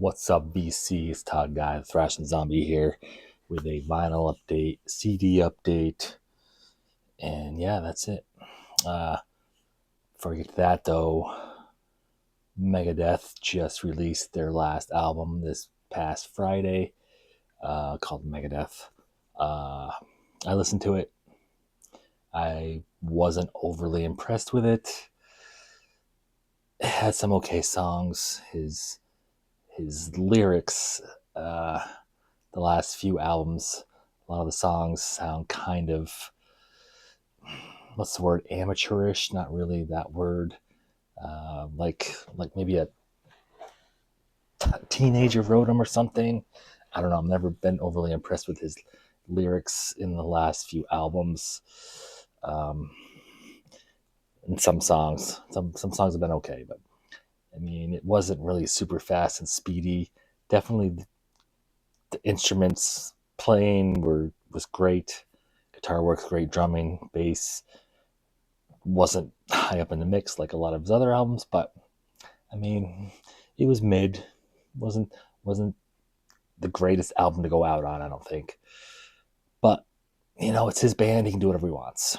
What's up, BC? It's Todd Guy, the Thrashing Zombie here with a vinyl update, CD update, and yeah, that's it. Before we get to that, though, Megadeth just released their last album this past Friday called Megadeth. I listened to it. I wasn't overly impressed with it. It had some okay songs. His lyrics, the last few albums, a lot of the songs sound kind of, what's the word, amateurish, not really that word, like maybe a teenager wrote them or something. I don't know, I've never been overly impressed with his lyrics in the last few albums. And some songs have been okay, but I mean, it wasn't really super fast and speedy. Definitely the instruments playing was great. Guitar works great, drumming, bass wasn't high up in the mix like a lot of his other albums, but I mean, it was mid. wasn't the greatest album to go out on, I don't think. But it's his band; he can do whatever he wants.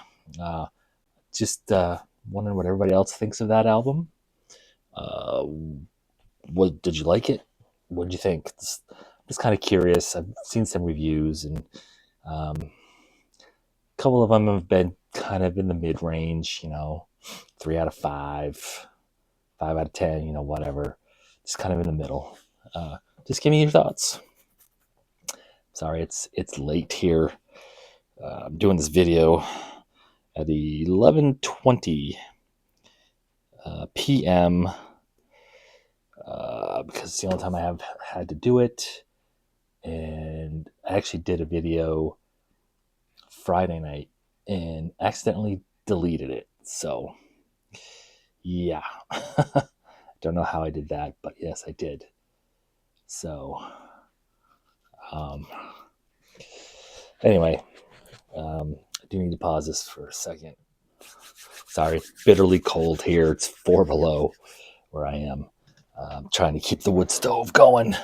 Just wondering what everybody else thinks of that album. What did you like it? What did you think? Just kind of curious. I've seen some reviews, and a couple of them have been kind of in the mid range. 3 out of 5, 5 out of 10. Whatever. Just kind of in the middle. Just give me your thoughts. Sorry, it's late here. I'm doing this video at 11:20 p.m. Because it's the only time I have had to do it. And I actually did a video Friday night and accidentally deleted it. So, yeah. Don't know how I did that, but yes, I did. So, anyway, I do need to pause this for a second. Sorry, it's bitterly cold here. It's 4 below where I am. I'm trying to keep the wood stove going.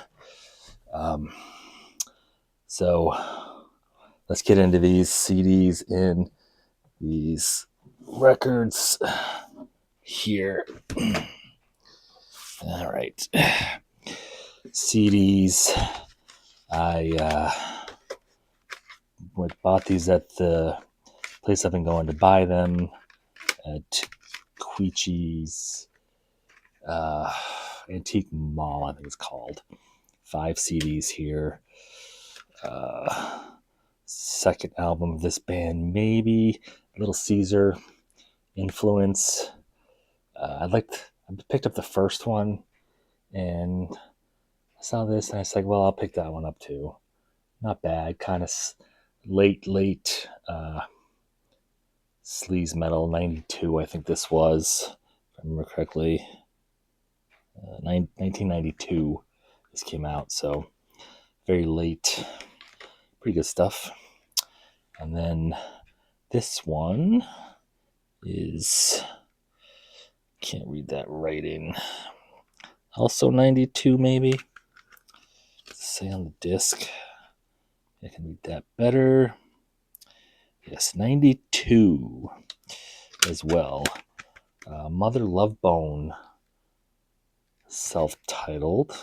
So let's get into these CDs and these records here. All right. CDs. I bought these at the place I've been going to buy them at Queechie's Antique Mall, I think it's called. 5 CDs here. Second album of this band, maybe Little Caesar influence. I picked up the first one, and I saw this, and I was like, well, I'll pick that one up too. Not bad, kind of late sleaze metal. 92, I think this was, if I remember correctly. 1992 this came out, so very late. Pretty good stuff. And then this one is, can't read that writing, also 92 maybe. Say on the disc. I can read that better. Yes, 92 as well. Mother Love Bone, self-titled.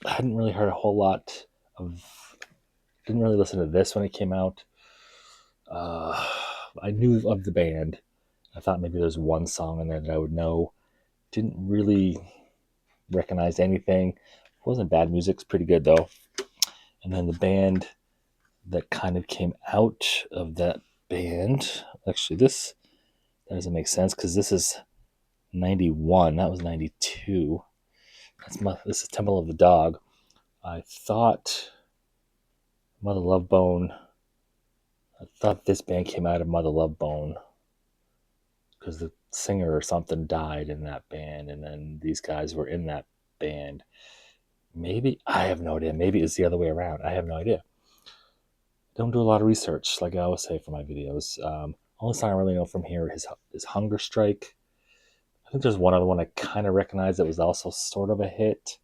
I hadn't really heard a whole lot of, didn't really listen to this when it came out. I knew of the band. I thought maybe there's one song in there that I would know. Didn't really recognize anything. It wasn't bad music. It's pretty good though. And then the band that kind of came out of that band, actually that doesn't make sense because this is 91. That was 92. This is Temple of the Dog. I thought Mother Love Bone. I thought this band came out of Mother Love Bone because the singer or something died in that band, and then these guys were in that band. Maybe, I have no idea. Maybe it's the other way around. I have no idea. Don't do a lot of research, like I always say for my videos. Only song I really know from here is Hunger Strike. I think there's one other one I kind of recognize that was also sort of a hit.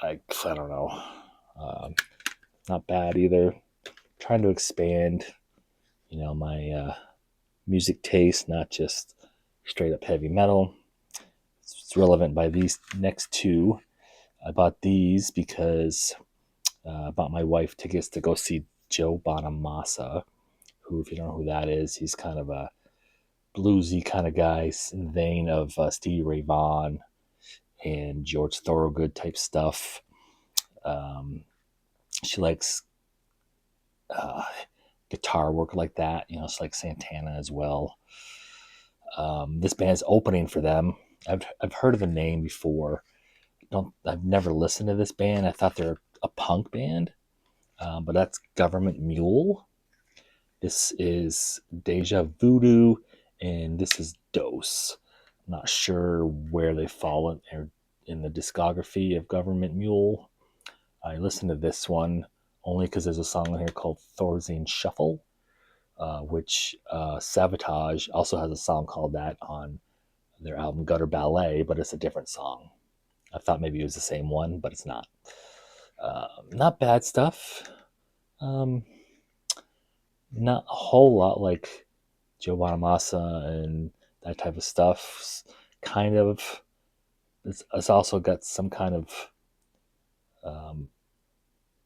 I don't know. Not bad either. Trying to expand, my music taste, not just straight up heavy metal. It's relevant by these next two. I bought these because I bought my wife tickets to go see Joe Bonamassa, who, if you don't know who that is, he's kind of a bluesy kind of guy in the vein of Stevie Ray Vaughan and George Thorogood type stuff. She likes guitar work like that. It's like Santana as well. This band's opening for them. I've heard of the name before. I've never listened to this band. I thought they're a punk band, but that's Government Mule. This is Deja Voodoo, and this is Dose. I'm not sure where they fall in the discography of Government Mule. I listened to this one only because there's a song on here called Thorzine Shuffle, which Savatage also has a song called that on their album Gutter Ballet, but it's a different song. I thought maybe it was the same one, but it's not. Not bad stuff. Not a whole lot like Joe Bonamassa and that type of stuff. Kind of. It's also got some kind of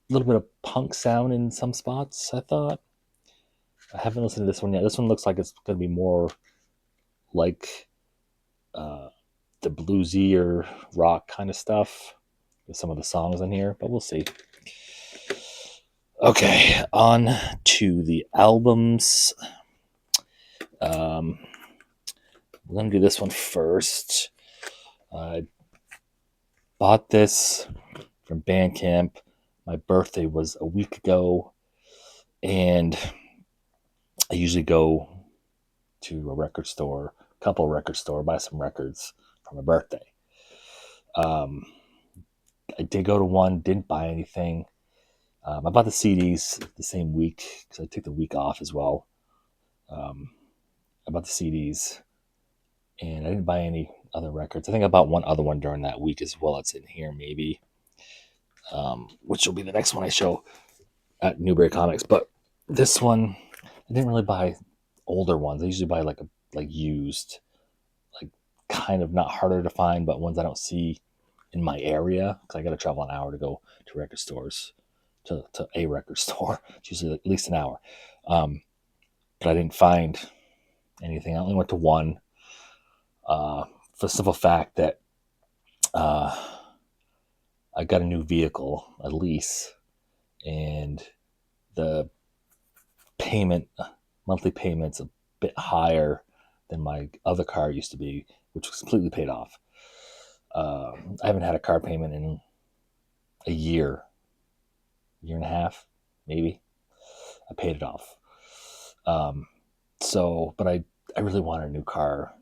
little bit of punk sound in some spots, I thought. I haven't listened to this one yet. This one looks like it's going to be more like the bluesy or rock kind of stuff with some of the songs in here, but we'll see. Okay, on to the albums. We're going to do this one first. I bought this from Bandcamp. My birthday was a week ago, and I usually go to a record store, buy some records for my birthday. I did go to one, didn't buy anything. I bought the CDs the same week because I took the week off as well. I bought the CDs, and I didn't buy any other records. I think I bought one other one during that week as well. It's in here maybe, which will be the next one I show at Newbury Comics. But this one, I didn't really buy older ones. I usually buy like used, like kind of not harder to find, but ones I don't see in my area because I got to travel an hour to go to record stores, to a record store. It's usually at least an hour. But I didn't find anything. I only went to one for the simple fact that I got a new vehicle, a lease, and the monthly payment's a bit higher than my other car used to be, which was completely paid off. I haven't had a car payment in a year and a half, maybe. I paid it off. But I really wanted a new car,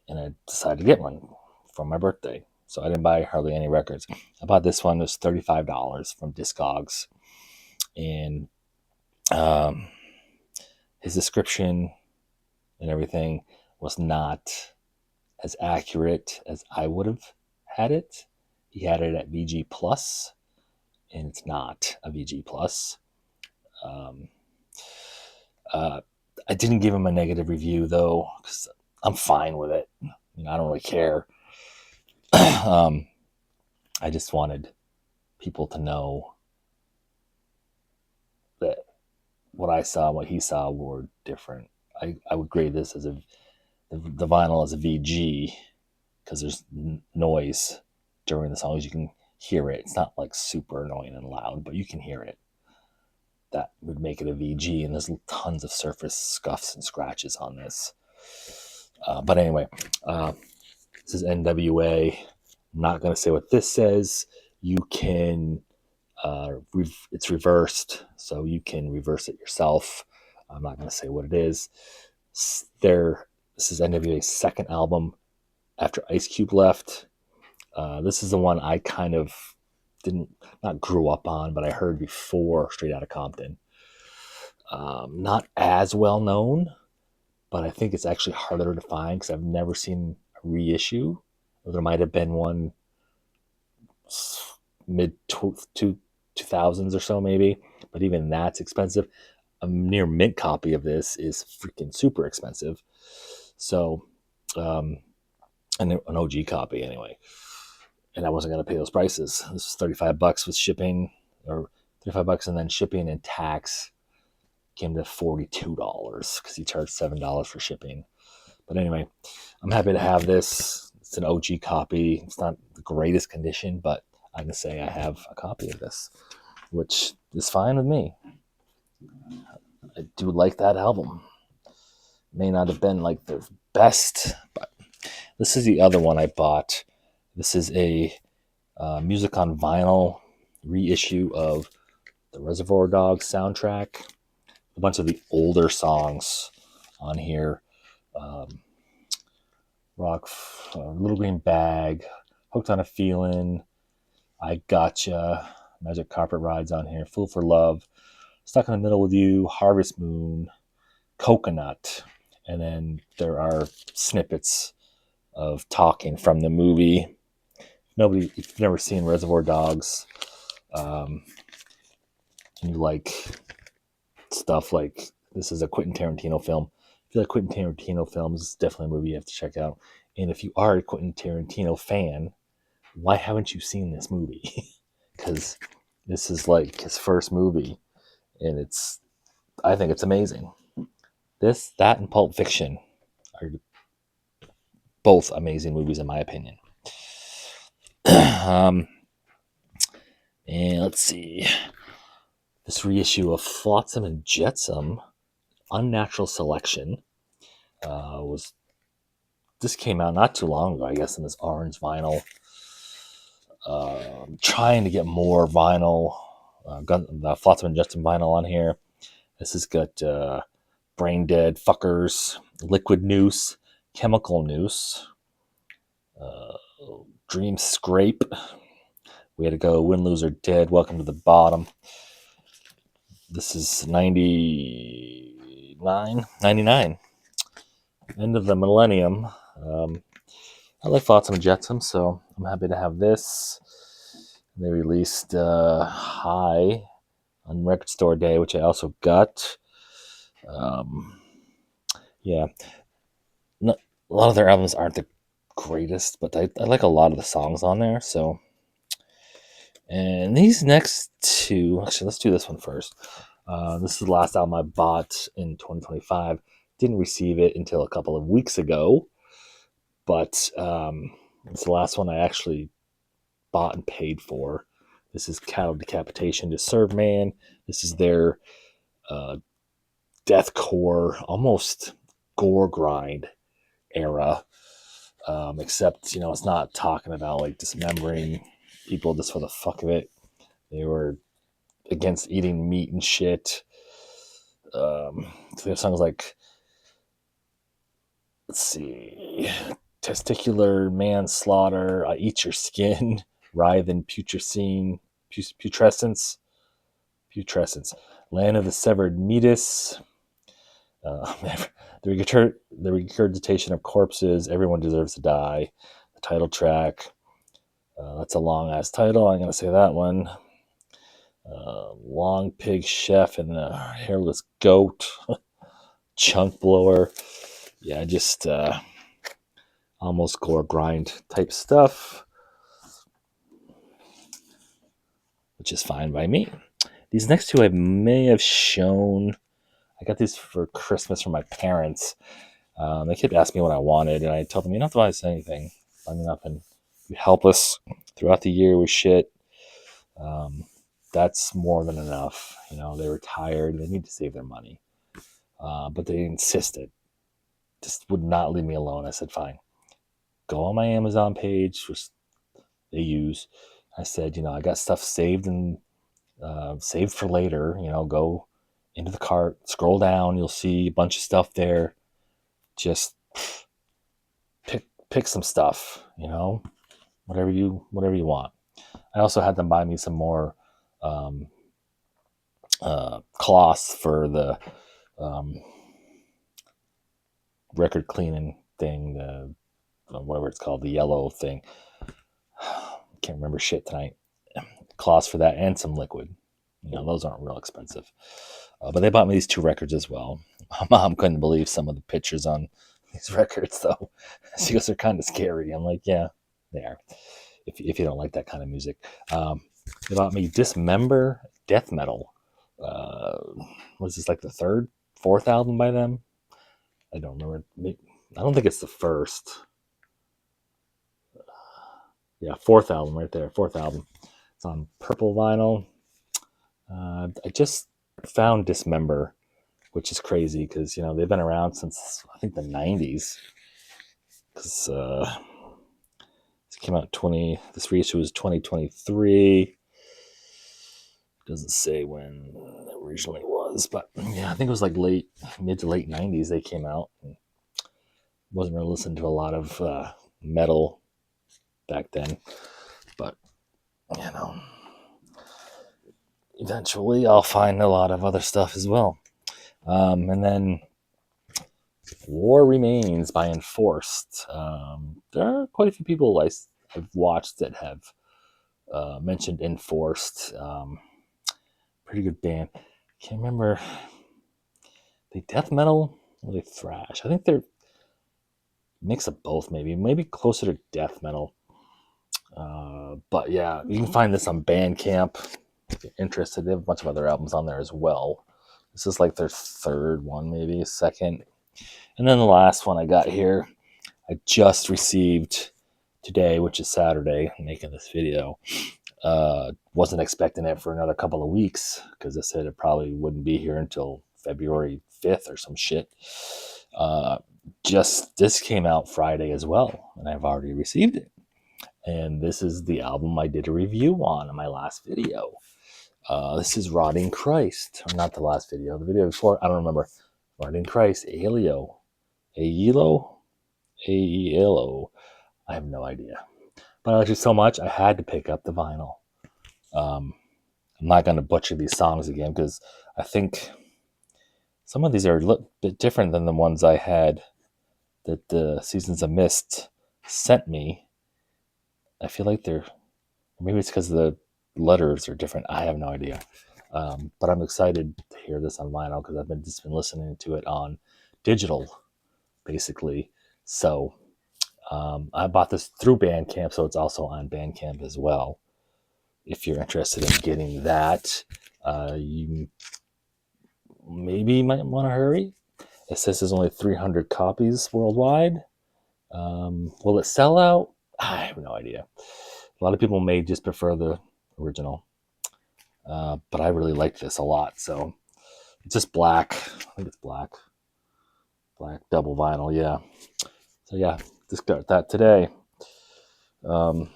and I decided to get one for my birthday. So I didn't buy hardly any records. I bought this one. It was $35 from Discogs. And his description and everything was not as accurate as I would have had it. He had it at VG Plus, and it's not a VG Plus. I didn't give him a negative review though, because I'm fine with it. I don't really care. I just wanted people to know that what I saw and what he saw were different. I would grade this as the vinyl as a VG because there's noise during the songs. You can hear it. It's not like super annoying and loud, but you can hear it. That would make it a VG, and there's tons of surface scuffs and scratches on this. But anyway, this is NWA. I'm not going to say what this says. You can, it's reversed, so you can reverse it yourself. I'm not going to say what it is. This is NWA's second album after Ice Cube left. This is the one I kind of not grew up on, but I heard before Straight Outta Compton. Not as well known, but I think it's actually harder to find because I've never seen a reissue. Or there might have been one mid 2000s or so, maybe, but even that's expensive. A near mint copy of this is freaking super expensive. So, um, and an OG copy anyway. And I wasn't going to pay those prices. This was $35 with shipping, or $35 and then shipping and tax came to $42 because he charged $7 for shipping. But anyway, I'm happy to have this. It's an OG copy. It's not the greatest condition, but I can say I have a copy of this, which is fine with me. I do like that album. May not have been like the best, but this is the other one I bought. This is a music on vinyl reissue of the Reservoir Dogs soundtrack. A bunch of the older songs on here. Rock, Little Green Bag, Hooked on a Feeling, I Gotcha, Magic Carpet Rides on here, Fool for Love, Stuck in the Middle with You, Harvest Moon, Coconut, and then there are snippets of talking from the movie. If you've never seen Reservoir Dogs, and you like stuff like this is a Quentin Tarantino film. If you like Quentin Tarantino films, it's definitely a movie you have to check out. And if you are a Quentin Tarantino fan, why haven't you seen this movie? Because this is like his first movie, and I think it's amazing. This, that, and Pulp Fiction are both amazing movies in my opinion. um, and let's see, this reissue of Flotsam and Jetsam, Unnatural Selection, this came out not too long ago, I guess, in this orange vinyl. Trying to get more vinyl, the Flotsam and Jetsam vinyl on here. This has got Brain Dead Fuckers, Liquid Noose, Chemical Noose, Dream Scrape, Way to Go, Win, Lose, or Dead, Welcome to the Bottom. This is 99, end of the millennium. I like Flotsam and Jetsam, so I'm happy to have this. They released High on Record Store Day, which I also got. Yeah, a lot of their albums aren't the greatest, but I like a lot of the songs on there. So, and these next two, actually, let's do this one first. This is the last album I bought in 2025. Didn't receive it until a couple of weeks ago, but it's the last one I actually bought and paid for. This is Cattle Decapitation to Serve Man. This is their deathcore, almost gore grind era. Except, it's not talking about like dismembering people just for the fuck of it. They were against eating meat and shit. So they have songs like, let's see, Testicular Manslaughter, I Eat Your Skin, Writhe in Putrescence, Land of the Severed Meatus, the regurgitation of corpses, Everyone Deserves to Die, the title track. That's a long ass title. I'm gonna say that one. Long Pig Chef and the Hairless Goat, Chunk Blower. Yeah, just almost gore grind type stuff, which is fine by me. These next two I may have shown. I got these for Christmas from my parents. They kept asking me what I wanted, and I told them, you don't have to buy us anything. Buy me nothing. You help us throughout the year with shit. That's more than enough. They were tired. They need to save their money. But they insisted. Just would not leave me alone. I said, fine. Go on my Amazon page, which they use. I said, I got stuff saved and saved for later. Go into the cart, scroll down. You'll see a bunch of stuff there. Just pick some stuff. Whatever you want. I also had them buy me some more cloths for the record cleaning thing, whatever it's called, the yellow thing. Can't remember shit tonight. Cost for that and some liquid. Those aren't real expensive. But they bought me these 2 records as well. My mom couldn't believe some of the pictures on these records, though. She goes, they're kind of scary. I'm like, yeah, they are. If you don't like that kind of music. They bought me Dismember Death Metal. Was this like the 3rd, 4th album by them? I don't remember. I don't think it's the first. Yeah, 4th album right there. 4th album. It's on purple vinyl. I just found Dismember, which is crazy because they've been around since I think the 90s. Because this came out This reissue was 2023. Doesn't say when it originally was, but yeah, I think it was like mid to late 90s they came out. Wasn't really listening to a lot of metal back then, but eventually I'll find a lot of other stuff as well. And then War Remains by Enforced. There are quite a few people I've watched that have mentioned Enforced. Pretty good band. Can't remember. Are they death metal or they thrash? I think they're mix of both, maybe closer to death metal. But yeah, you can find this on Bandcamp if you're interested. They have a bunch of other albums on there as well. This is like their 3rd one, maybe 2nd. And then the last one I got here, I just received today, which is Saturday. I'm making this video. Wasn't expecting it for another couple of weeks because I said it probably wouldn't be here until February 5th or some shit. This came out Friday as well, and I've already received it. And this is the album I did a review on in my last video. This is Rotting Christ, or not the last video, the video before, I don't remember. Rotting Christ, Aelo. I have no idea. But I liked it so much, I had to pick up the vinyl. I'm not going to butcher these songs again because I think some of these are a bit different than the ones I had that the Seasons of Mist sent me. I feel like maybe it's because the letters are different. I have no idea. But I'm excited to hear this on vinyl because I've just been listening to it on digital, basically. So I bought this through Bandcamp, so it's also on Bandcamp as well. If you're interested in getting that, you maybe might want to hurry. It says there's only 300 copies worldwide. Will it sell out? I have no idea. A lot of people may just prefer the original, but I really like this a lot. So it's just black. I think it's black double vinyl. Yeah. So yeah, just got that today. So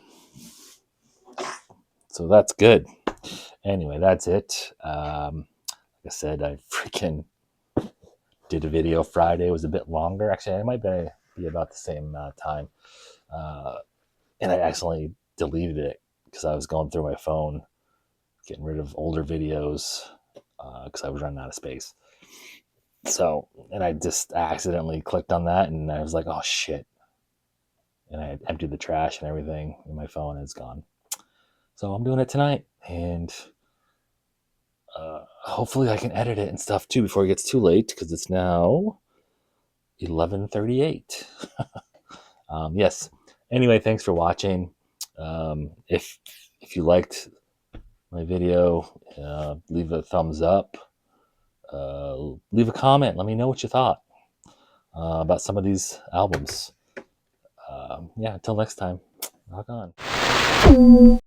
that's good. Anyway, that's it. Like I said, I freaking did a video Friday. It was a bit longer. Actually, it might be about the same time. And I accidentally deleted it because I was going through my phone, getting rid of older videos because I was running out of space. So, and I just accidentally clicked on that and I was like, oh shit. And I emptied the trash and everything in my phone and it's gone. So I'm doing it tonight and hopefully I can edit it and stuff too before it gets too late because it's now 11:38. Yes. Anyway, thanks for watching. If you liked my video, leave a thumbs up. Leave a comment. Let me know what you thought about some of these albums. Yeah, until next time, rock on.